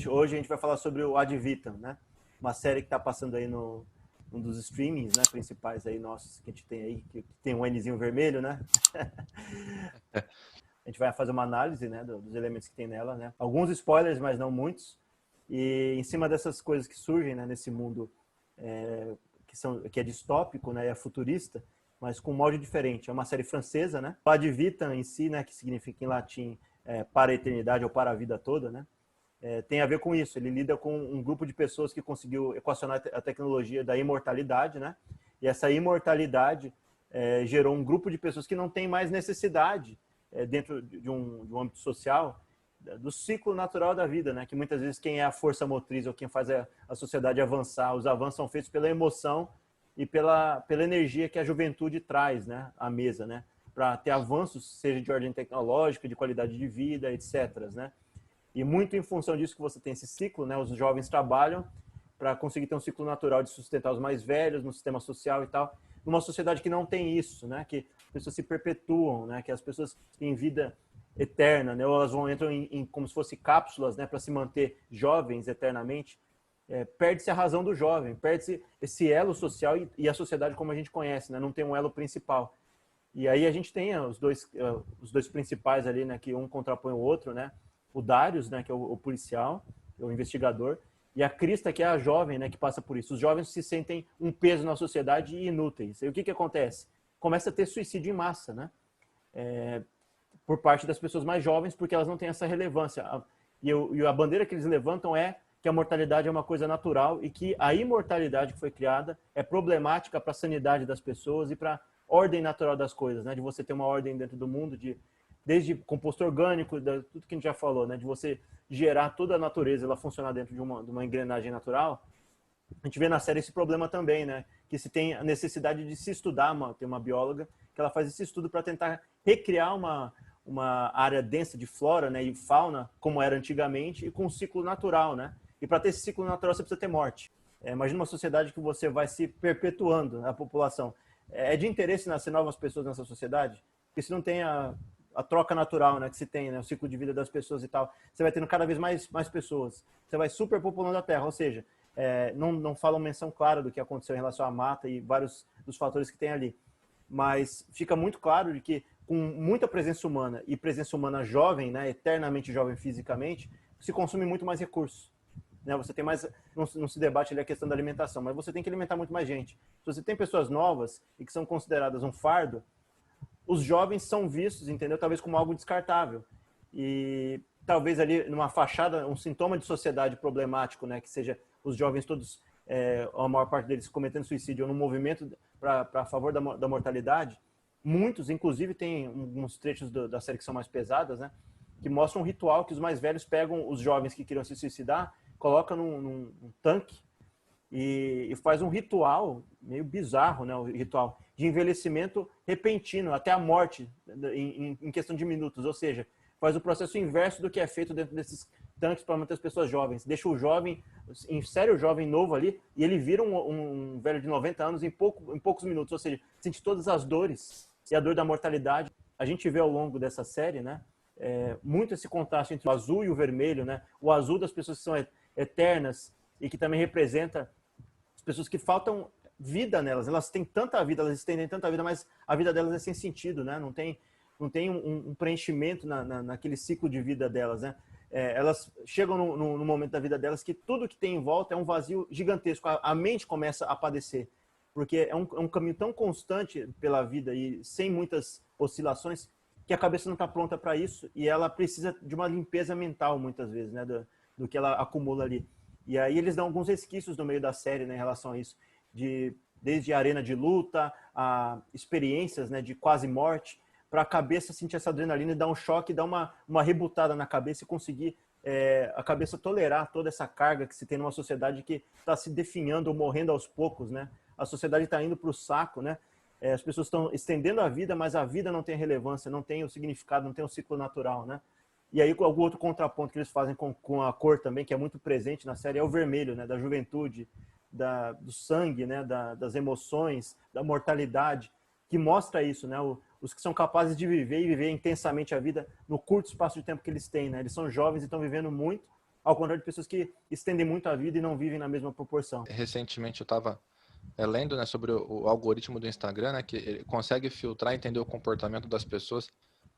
gente. Hoje a gente vai falar sobre o Ad Vitam, né? Uma série que está passando aí no um dos streamings, né, principais aí nossos que a gente tem aí, que tem um Nzinho vermelho, né? A gente vai fazer uma análise, né, dos elementos que tem nela, né? Alguns spoilers, mas não muitos. E em cima dessas coisas que surgem, né, nesse mundo que é distópico, né, é futurista, mas com um molde diferente. É uma série francesa, né? O Ad Vitam em si, né, que significa em latim para a eternidade ou para a vida toda, né? Tem a ver com isso. Ele lida com um grupo de pessoas que conseguiu equacionar a tecnologia da imortalidade, né? E essa imortalidade gerou um grupo de pessoas que não tem mais necessidade dentro de um âmbito social do ciclo natural da vida, né? Que muitas vezes quem é a força motriz ou quem faz a sociedade avançar, os avanços são feitos pela emoção e pela energia que a juventude traz, né, à mesa, né? Para ter avanços, seja de ordem tecnológica, de qualidade de vida, etc., né? E muito em função disso que você tem esse ciclo, né? Os jovens trabalham para conseguir ter um ciclo natural de sustentar os mais velhos no sistema social e tal. Numa sociedade que não tem isso, né? Que as pessoas se perpetuam, né? Que as pessoas têm vida eterna, né? Ou elas entram em como se fossem cápsulas, né? Para se manter jovens eternamente. Perde-se a razão do jovem, perde-se esse elo social e a sociedade como a gente conhece, né? Não tem um elo principal. E aí a gente tem os dois principais ali, né? Que um contrapõe o outro, né? O Darius, né, que é o policial, o investigador, e a Krista, que é a jovem, né, que passa por isso. Os jovens se sentem um peso na sociedade e inúteis. E o que acontece? Começa a ter suicídio em massa, né? Por parte das pessoas mais jovens, porque elas não têm essa relevância. E a bandeira que eles levantam é que a mortalidade é uma coisa natural e que a imortalidade que foi criada é problemática para a sanidade das pessoas e para a ordem natural das coisas, né? De você ter uma ordem dentro do mundo, desde composto orgânico, tudo que a gente já falou, né, de você gerar toda a natureza, ela funcionar dentro de uma engrenagem natural. A gente vê na série esse problema também, né, que se tem a necessidade de se estudar, tem uma bióloga que ela faz esse estudo para tentar recriar uma área densa de flora, né, e fauna, como era antigamente, e com um ciclo natural, né, e para ter esse ciclo natural você precisa ter morte. Imagina uma sociedade que você vai se perpetuando, a população. É de interesse nascer novas pessoas nessa sociedade? Porque se não tem a troca natural, né, que se tem, né, o ciclo de vida das pessoas e tal, você vai tendo cada vez mais pessoas. Você vai superpopulando a Terra, ou seja, não falam menção clara do que aconteceu em relação à mata e vários dos fatores que tem ali. Mas fica muito claro de que com muita presença humana e presença humana jovem, né, eternamente jovem fisicamente, se consome muito mais recursos. Né? Você tem mais, não se debate ali a questão da alimentação, mas você tem que alimentar muito mais gente. Se você tem pessoas novas e que são consideradas um fardo, os jovens são vistos, entendeu? Talvez como algo descartável. E talvez ali numa fachada, um sintoma de sociedade problemático, né? Que seja os jovens todos, a maior parte deles cometendo suicídio ou no movimento a favor da mortalidade. Muitos, inclusive, tem alguns trechos da série que são mais pesadas, né? Que mostram um ritual que os mais velhos pegam os jovens que queriam se suicidar, colocam num tanque e faz um ritual meio bizarro, né? O ritual de envelhecimento repentino, até a morte, em questão de minutos. Ou seja, faz o processo inverso do que é feito dentro desses tanques para manter as pessoas jovens. Deixa o jovem, insere o jovem novo ali, e ele vira um velho de 90 anos em poucos minutos. Ou seja, sente todas as dores e a dor da mortalidade. A gente vê ao longo dessa série, né? Muito esse contraste entre o azul e o vermelho, né? O azul das pessoas que são eternas e que também representa as pessoas que faltam vida nelas. Elas têm tanta vida, elas estendem tanta vida, mas a vida delas é sem sentido, né? Não tem um preenchimento naquele ciclo de vida delas, né? Elas chegam no momento da vida delas que tudo que tem em volta é um vazio gigantesco. A mente começa a padecer, porque é um caminho tão constante pela vida e sem muitas oscilações que a cabeça não está pronta para isso e ela precisa de uma limpeza mental, muitas vezes, né? Do que ela acumula ali. E aí eles dão alguns resquícios no meio da série, né, em relação a isso, desde a arena de luta, a experiências, né, de quase morte, para a cabeça sentir essa adrenalina e dar um choque, dar uma rebutada na cabeça e conseguir a cabeça tolerar toda essa carga que se tem numa sociedade que está se definhando ou morrendo aos poucos, né? A sociedade está indo para o saco, né? As pessoas estão estendendo a vida, mas a vida não tem relevância, não tem o significado, não tem o ciclo natural, né? E aí, algum outro contraponto que eles fazem com a cor também, que é muito presente na série, é o vermelho, né? Da juventude, do sangue, né? Das emoções, da mortalidade, que mostra isso, né? Os que são capazes de viver e viver intensamente a vida no curto espaço de tempo que eles têm, né? Eles são jovens e estão vivendo muito, ao contrário de pessoas que estendem muito a vida e não vivem na mesma proporção. Recentemente eu estava lendo, né, sobre o algoritmo do Instagram, né, que ele consegue filtrar e entender o comportamento das pessoas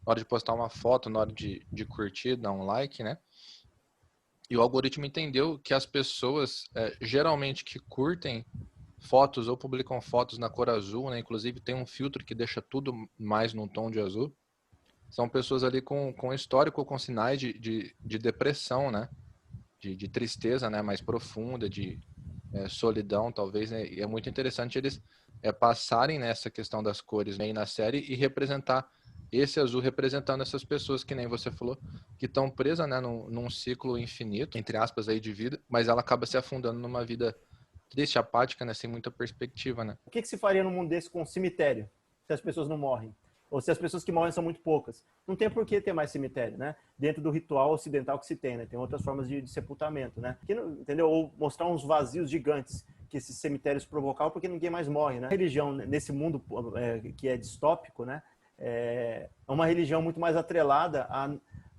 na hora de postar uma foto, na hora de curtir, dar um like, né? E o algoritmo entendeu que as pessoas, geralmente, que curtem fotos ou publicam fotos na cor azul, né? Inclusive tem um filtro que deixa tudo mais num tom de azul. São pessoas ali com histórico, com sinais de depressão, né? De tristeza, né? Mais profunda, de solidão, talvez, né? E é muito interessante eles passarem nessa questão das cores, né? Aí na série e representar esse azul representando essas pessoas que nem você falou, que estão presas, né, num ciclo infinito, entre aspas, aí de vida, mas ela acaba se afundando numa vida triste, apática, né, sem muita perspectiva, né? O que se faria num mundo desse com um cemitério, se as pessoas não morrem? Ou se as pessoas que morrem são muito poucas? Não tem por que ter mais cemitério, né? Dentro do ritual ocidental que se tem, né? Tem outras formas de sepultamento, né? Entendeu? Ou mostrar uns vazios gigantes que esses cemitérios provocavam porque ninguém mais morre, né? A religião, nesse mundo que é distópico, né? É uma religião muito mais atrelada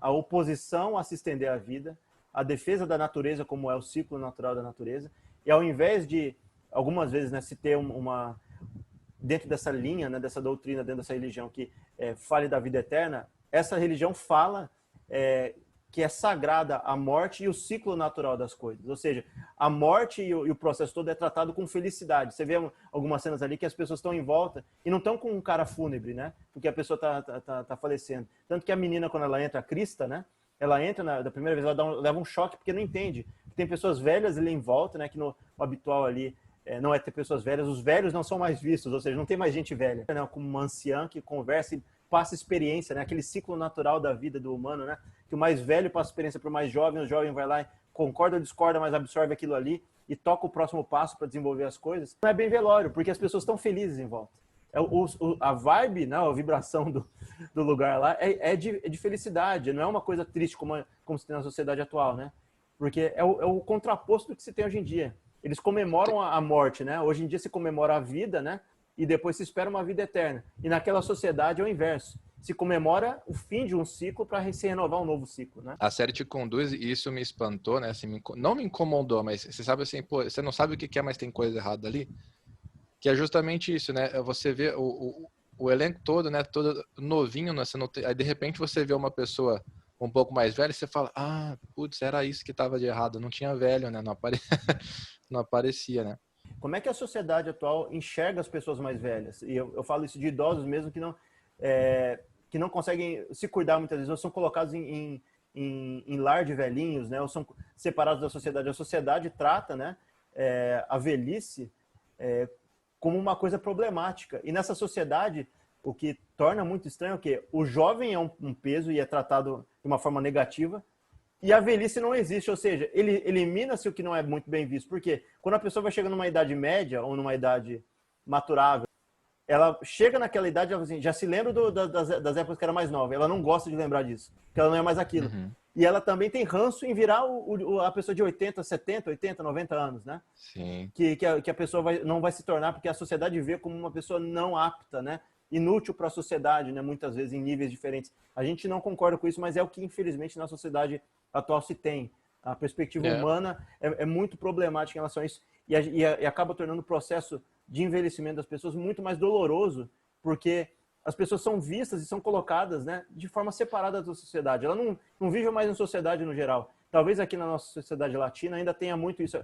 à oposição a se estender a vida, à defesa da natureza, como é o ciclo natural da natureza, e ao invés de, algumas vezes, né, se ter dentro dessa linha, né, dessa doutrina, dentro dessa religião que fale da vida eterna, essa religião fala que é sagrada a morte e o ciclo natural das coisas. Ou seja, a morte e o processo todo é tratado com felicidade. Você vê algumas cenas ali que as pessoas estão em volta e não estão com um cara fúnebre, né? Porque a pessoa está falecendo. Tanto que a menina, quando ela entra, a Krista, né? Ela entra, da primeira vez, ela leva um choque porque não entende. Tem pessoas velhas ali em volta, né? Que o habitual ali não é ter pessoas velhas. Os velhos não são mais vistos, ou seja, não tem mais gente velha, né? Como uma anciã que conversa e passa experiência, né? Aquele ciclo natural da vida do humano, né? Que o mais velho passa experiência para o mais jovem vai lá e concorda ou discorda, mas absorve aquilo ali e toca o próximo passo para desenvolver as coisas. Não é bem velório, porque as pessoas estão felizes em volta. A vibe, né? A vibração do lugar lá é de felicidade, não é uma coisa triste como se tem na sociedade atual, né? Porque é o contraposto do que se tem hoje em dia. Eles comemoram a morte, né? Hoje em dia se comemora a vida, né? E depois se espera uma vida eterna. E naquela sociedade é o inverso. Se comemora o fim de um ciclo para se renovar um novo ciclo, né? A série te conduz e isso me espantou, né? Assim, não me incomodou, mas você sabe assim, pô, você não sabe o que é, mas tem coisa errada ali. Que é justamente isso, né? Você vê o elenco todo, né? Todo novinho, né? Aí de repente você vê uma pessoa um pouco mais velha e você fala, ah, putz, era isso que estava de errado. Não tinha velho, né? Não aparecia, né? Como é que a sociedade atual enxerga as pessoas mais velhas? E eu falo isso de idosos mesmo que não conseguem se cuidar muitas vezes, ou são colocados em lar de velhinhos, né? Ou são separados da sociedade. A sociedade trata, né, a velhice como uma coisa problemática. E nessa sociedade, o que torna muito estranho é o quê? O jovem é um peso e é tratado de uma forma negativa, e a velhice não existe, ou seja, ele elimina-se o que não é muito bem visto. Por quê? Quando a pessoa vai chegando numa idade média ou numa idade maturável, ela chega naquela idade assim, já se lembra das épocas que era mais nova. Ela não gosta de lembrar disso, porque ela não é mais aquilo. Uhum. E ela também tem ranço em virar a pessoa de 80, 70, 80, 90 anos, né? Sim. Que a pessoa não vai se tornar, porque a sociedade vê como uma pessoa não apta, né? Inútil para a sociedade, né? Muitas vezes em níveis diferentes. A gente não concorda com isso, mas é o que infelizmente na sociedade atual se tem. A perspectiva humana é muito problemática em relação a isso e acaba tornando o processo de envelhecimento das pessoas muito mais doloroso, porque as pessoas são vistas e são colocadas, né, de forma separada da sociedade. Ela não vive mais em sociedade no geral. Talvez aqui na nossa sociedade latina ainda tenha muito isso,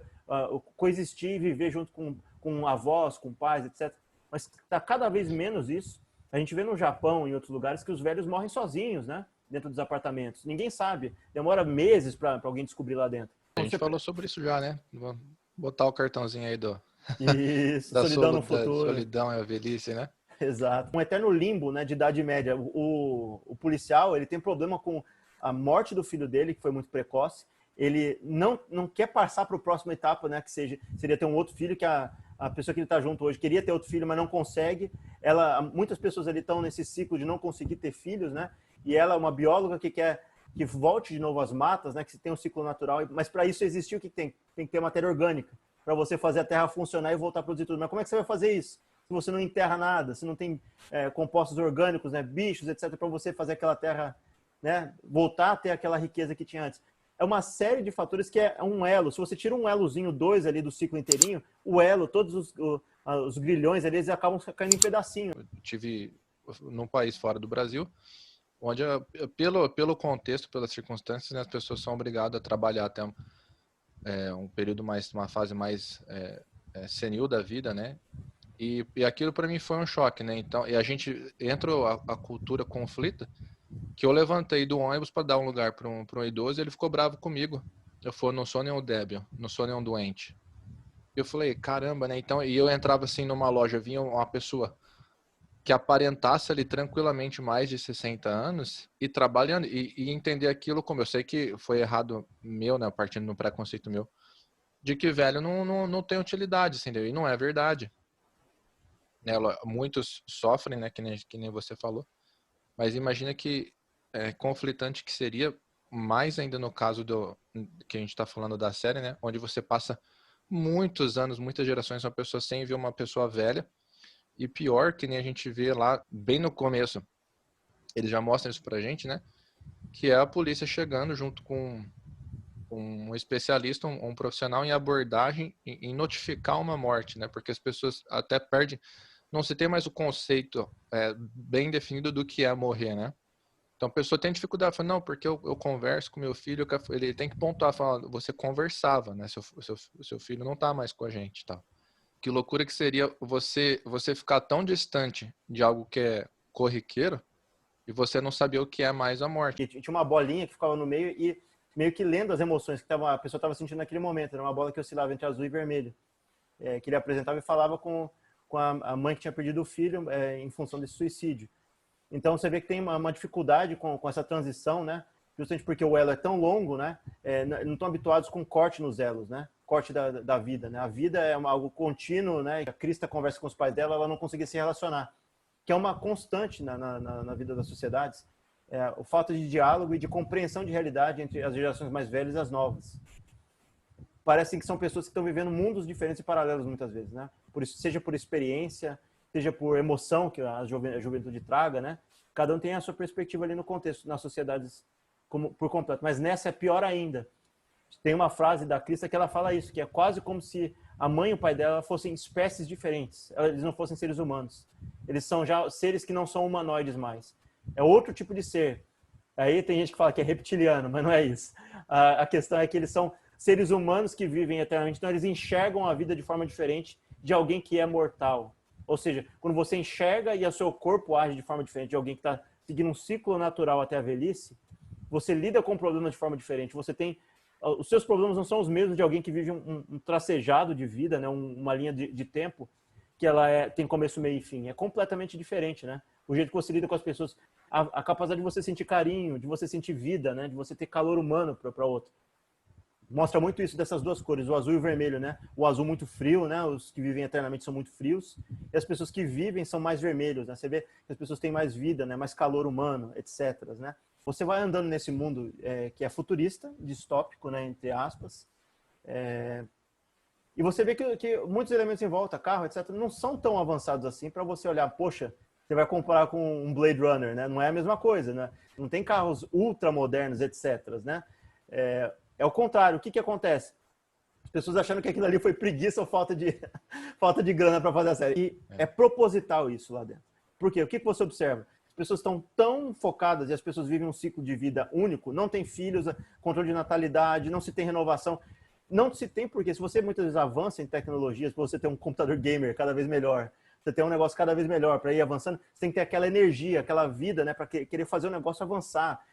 coexistir e viver junto com avós, com pais, etc. Mas está cada vez menos isso. A gente vê no Japão e em outros lugares que os velhos morrem sozinhos, né? Dentro dos apartamentos. Ninguém sabe. Demora meses para alguém descobrir lá dentro. A gente falou sobre isso já, né? Vou botar o cartãozinho aí Isso, da solidão no futuro. solidão e a velhice, né? Exato. Um eterno limbo, né, de idade média. O policial, ele tem problema com a morte do filho dele, que foi muito precoce. Ele não quer passar para a próxima etapa, né, que seria ter um outro filho, que a pessoa que ele está junto hoje queria ter outro filho, mas não consegue. Muitas pessoas ali estão nesse ciclo de não conseguir ter filhos, né? E ela é uma bióloga que quer que volte de novo às matas, né? Que tem um ciclo natural, mas para isso existir o que tem? Tem que ter matéria orgânica, para você fazer a terra funcionar e voltar a produzir tudo. Mas como é que você vai fazer isso? Se você não enterra nada, se não tem compostos orgânicos, né? Bichos, etc., para você fazer aquela terra, né? Voltar a ter aquela riqueza que tinha antes. é uma série de fatores que é um elo. Se você tira um elozinho, 2 ali do ciclo inteirinho, o elo, todos os grilhões ali, eles acabam caindo em pedacinho. Eu tive num país fora do Brasil, onde pelo contexto, pelas circunstâncias, né, as pessoas são obrigadas a trabalhar até um período uma fase mais senil da vida, né? E aquilo para mim foi um choque, né? Então, e a gente entra a cultura conflita, que eu levantei do ônibus para dar um lugar para um idoso e ele ficou bravo comigo. Eu falei, não sou nenhum débil, não sou nenhum doente. Eu falei, caramba, né? Então, e eu entrava assim numa loja, vinha uma pessoa que aparentasse ali tranquilamente mais de 60 anos e trabalhando e entender aquilo como eu sei que foi errado meu, né? Partindo do preconceito meu, de que velho não tem utilidade, entendeu? E não é verdade. Né? Muitos sofrem, né? Que nem você falou. Mas imagina que conflitante que seria, mais ainda no caso que a gente está falando da série, né? Onde você passa muitos anos, muitas gerações, uma pessoa sem ver uma pessoa velha. E pior, que nem a gente vê lá bem no começo, eles já mostram isso pra gente, né? Que é a polícia chegando junto com um especialista, um profissional em abordagem, em notificar uma morte, né? Porque as pessoas até perdem, não se tem mais o conceito bem definido do que é morrer, né? Então a pessoa tem dificuldade, fala, não, porque eu converso com meu filho, ele tem que pontuar, falar, você conversava, né? Seu filho não tá mais com a gente, tá? Que loucura que seria você ficar tão distante de algo que é corriqueiro e você não saber o que é mais a morte. E tinha uma bolinha que ficava no meio e meio que lendo as emoções que a pessoa estava sentindo naquele momento. Era uma bola que oscilava entre azul e vermelho. Que ele apresentava e falava com a mãe que tinha perdido o filho em função desse suicídio. Então você vê que tem uma dificuldade com essa transição, né? Justamente porque o elo é tão longo, né? Não estão habituados com corte nos elos, né? Corte da vida, né? A vida é algo contínuo, né? A Krista conversa com os pais dela, ela não conseguia se relacionar, que é uma constante na vida das sociedades. O fato de diálogo e de compreensão de realidade entre as gerações mais velhas e as novas. Parecem que são pessoas que estão vivendo mundos diferentes e paralelos muitas vezes, né? Seja por experiência, seja por emoção que a juventude traga, né? Cada um tem a sua perspectiva ali no contexto, nas sociedades por completo. Mas nessa é pior ainda. Tem uma frase da Krista que ela fala isso, que é quase como se a mãe e o pai dela fossem espécies diferentes. Eles não fossem seres humanos. Eles são já seres que não são humanoides mais. É outro tipo de ser. Aí tem gente que fala que é reptiliano, mas não é isso. A questão é que eles são seres humanos que vivem eternamente, então eles enxergam a vida de forma diferente de alguém que é mortal. Ou seja, quando você enxerga e o seu corpo age de forma diferente de alguém que está seguindo um ciclo natural até a velhice, você lida com problemas de forma diferente. Os seus problemas não são os mesmos de alguém que vive um tracejado de vida, né? Uma linha de tempo que ela tem começo, meio e fim. É completamente diferente, né? O jeito que você lida com as pessoas, a capacidade de você sentir carinho, de você sentir vida, né? De você ter calor humano para outro. Mostra muito isso dessas duas cores, o azul e o vermelho, né? O azul muito frio, né? Os que vivem eternamente são muito frios, e as pessoas que vivem são mais vermelhos, né? Você vê que as pessoas têm mais vida, né? Mais calor humano, etc, né? Você vai andando nesse mundo que é futurista, distópico, né? Entre aspas, e você vê que muitos elementos em volta, carro, etc, não são tão avançados assim para você olhar, poxa, você vai comparar com um Blade Runner, né? Não é a mesma coisa, né? Não tem carros ultra modernos, etc, né? É o contrário. O que acontece? As pessoas achando que aquilo ali foi preguiça ou falta de grana para fazer a série. E é proposital isso lá dentro. Por quê? O que você observa? As pessoas estão tão focadas e as pessoas vivem um ciclo de vida único, não tem filhos, controle de natalidade, não se tem renovação. Não se tem porque se você muitas vezes avança em tecnologias, para você ter um computador gamer cada vez melhor, você ter um negócio cada vez melhor para ir avançando, você tem que ter aquela energia, aquela vida, né, para querer fazer o negócio avançar.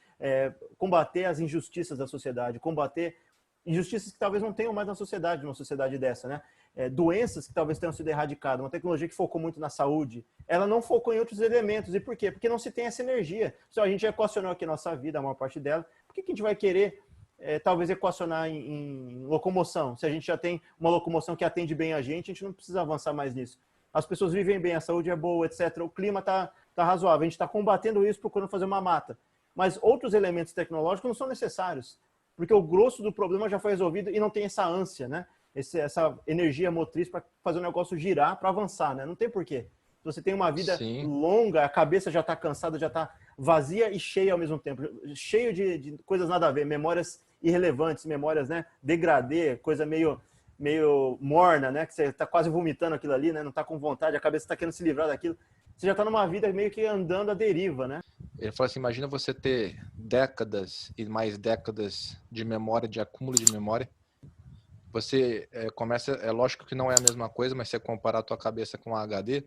Combater as injustiças da sociedade, combater injustiças que talvez não tenham mais na sociedade, numa sociedade dessa, né? Doenças que talvez tenham sido erradicadas, uma tecnologia que focou muito na saúde, ela não focou em outros elementos. E por quê? Porque não se tem essa energia. A gente já equacionou aqui a nossa vida, a maior parte dela, por que a gente vai querer talvez equacionar em locomoção? Se a gente já tem uma locomoção que atende bem a gente não precisa avançar mais nisso. As pessoas vivem bem, a saúde é boa, etc. O clima está razoável, a gente está combatendo isso procurando fazer uma mata. Mas outros elementos tecnológicos não são necessários, porque o grosso do problema já foi resolvido e não tem essa ânsia, né? Essa energia motriz para fazer o negócio girar, para avançar, né? Não tem porquê. Se você tem uma vida longa, a cabeça já está cansada, já está vazia e cheia ao mesmo tempo, cheio de coisas nada a ver, memórias irrelevantes, memórias, né, degradê, coisa meio morna, né, que você está quase vomitando aquilo ali, né, não está com vontade, a cabeça está querendo se livrar daquilo. Você já está numa vida meio que andando à deriva, né? Ele falou assim, imagina você ter décadas e mais décadas de memória, de acúmulo de memória. Você começa, é lógico que não é a mesma coisa, mas se você comparar a tua cabeça com a HD,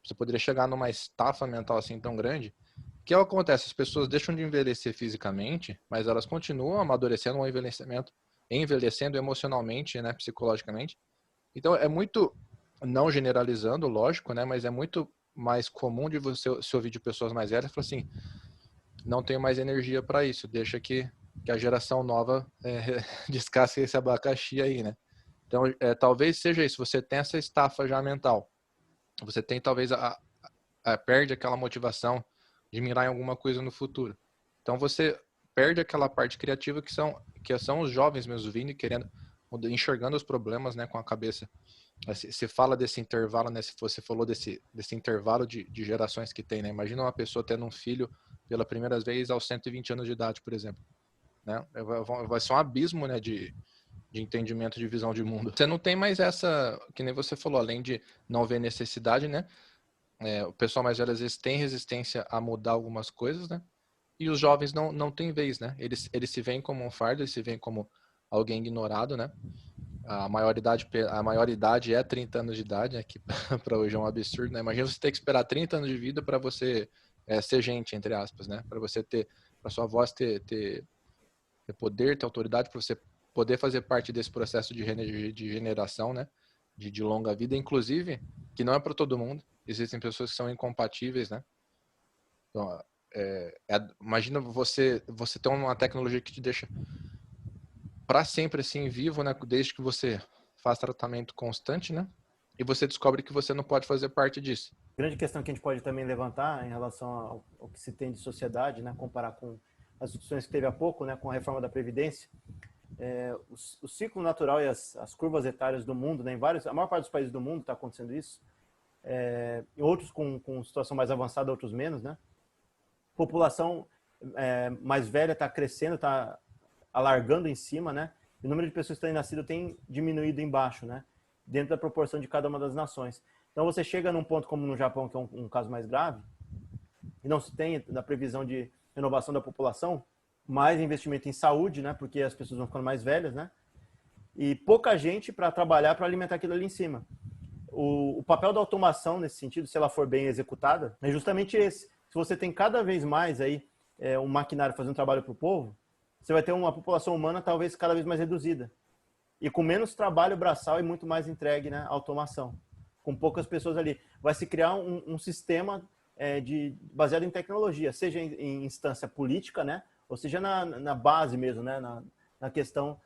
você poderia chegar numa estafa mental assim tão grande. O que acontece? As pessoas deixam de envelhecer fisicamente, mas elas continuam amadurecendo um envelhecendo emocionalmente, né, psicologicamente. Então é muito, não generalizando, lógico, né, mas é muito mais comum de você se ouvir de pessoas mais velhas falar assim, não tenho mais energia para isso, deixa que a geração nova descasque esse abacaxi aí, né? Então, talvez seja isso, você tem essa estafa já mental, você tem talvez perde aquela motivação de mirar em alguma coisa no futuro. Então você perde aquela parte criativa que são os jovens mesmo vindo e querendo, enxergando os problemas, né, com a cabeça. Se fala desse intervalo, né, se você falou desse intervalo de gerações que tem, né? Imagina uma pessoa tendo um filho pela primeira vez aos 120 anos de idade, por exemplo, né? Vai ser um abismo, né, de entendimento, de visão de mundo. Você não tem mais essa, que nem você falou, além de não ver necessidade, né? O pessoal mais velho às vezes tem resistência a mudar algumas coisas, né? E os jovens não têm vez, né? Eles se veem como um fardo, eles se veem como alguém ignorado, né? A maioridade é 30 anos de idade, né? Que para hoje é um absurdo, né? Imagina você ter que esperar 30 anos de vida para você ser gente, entre aspas, né? Para sua voz ter poder, ter autoridade, para você poder fazer parte desse processo de regeneração, né? De longa vida, inclusive, que não é para todo mundo. Existem pessoas que são incompatíveis, né? Então, imagina você ter uma tecnologia que te deixa para sempre assim vivo, né? Desde que você faz tratamento constante, né? E você descobre que você não pode fazer parte disso. Grande questão que a gente pode também levantar em relação ao que se tem de sociedade, né? Comparar com as discussões que teve há pouco, né? Com a reforma da Previdência. O ciclo natural e as curvas etárias do mundo, né? A maior parte dos países do mundo está acontecendo isso. Em outros com situação mais avançada, outros menos, né? População mais velha está crescendo, está alargando em cima, né? E o número de pessoas que têm nascido tem diminuído embaixo, né? Dentro da proporção de cada uma das nações. Então você chega num ponto como no Japão, que é um caso mais grave, e não se tem na previsão de renovação da população, mais investimento em saúde, né? Porque as pessoas vão ficando mais velhas, né? E pouca gente para trabalhar para alimentar aquilo ali em cima. O papel da automação nesse sentido, se ela for bem executada, é justamente esse. Se você tem cada vez mais aí um maquinário fazendo trabalho para o povo, você vai ter uma população humana talvez cada vez mais reduzida. E com menos trabalho braçal e muito mais entregue, né, à automação. Com poucas pessoas ali. Vai se criar um sistema baseado em tecnologia, seja em instância política, né, ou seja na base mesmo, né, na questão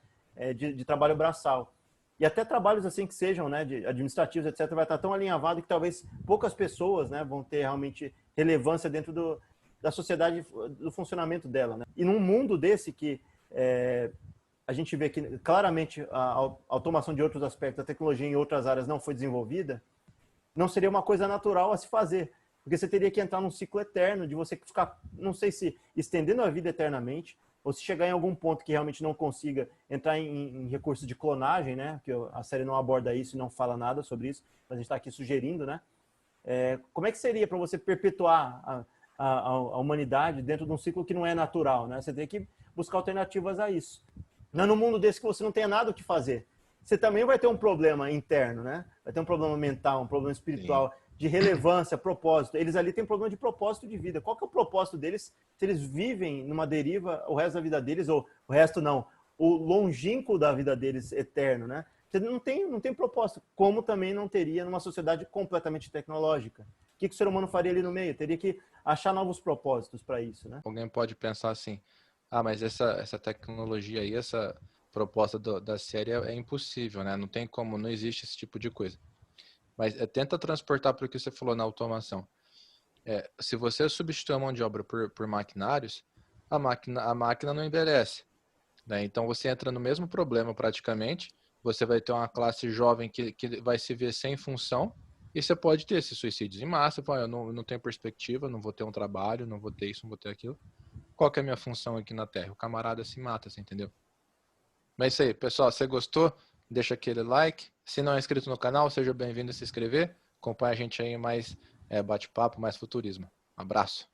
de trabalho braçal. E até trabalhos assim que sejam, né, de administrativos, etc., vai estar tão alinhavado que talvez poucas pessoas, né, vão ter realmente relevância dentro da sociedade, do funcionamento dela, né? E num mundo desse que a gente vê que claramente a automação de outros aspectos, a tecnologia em outras áreas não foi desenvolvida, não seria uma coisa natural a se fazer, porque você teria que entrar num ciclo eterno de você ficar, não sei se estendendo a vida eternamente, ou se chegar em algum ponto que realmente não consiga entrar em recursos de clonagem, né? Que a série não aborda isso e não fala nada sobre isso, mas a gente está aqui sugerindo, né? Como é que seria para você perpetuar a humanidade dentro de um ciclo que não é natural, né? Você tem que buscar alternativas a isso. Não é num mundo desse que você não tenha nada o que fazer. Você também vai ter um problema interno, né? Vai ter um problema mental, um problema espiritual, sim, de relevância, propósito. Eles ali têm problema de propósito de vida. Qual que é o propósito deles se eles vivem numa deriva o resto da vida deles, ou o resto não, o longínquo da vida deles eterno, né? Você não tem propósito, como também não teria numa sociedade completamente tecnológica. O que o ser humano faria ali no meio? Teria que achar novos propósitos para isso, né? Alguém pode pensar assim, mas essa tecnologia aí, essa proposta da série é impossível, né? Não tem como, não existe esse tipo de coisa. Mas tenta transportar para o que você falou na automação. Se você substituir a mão de obra por maquinários, a máquina não envelhece, né? Então você entra no mesmo problema praticamente. Você vai ter uma classe jovem que vai se ver sem função, e você pode ter esses suicídios em massa. Eu não tenho perspectiva, não vou ter um trabalho, não vou ter isso, não vou ter aquilo. Qual que é a minha função aqui na Terra? O camarada se mata, você entendeu? Mas é isso aí, pessoal. Se gostou, deixa aquele like. Se não é inscrito no canal, seja bem-vindo a se inscrever. Acompanhe a gente aí em mais bate-papo, mais futurismo. Abraço.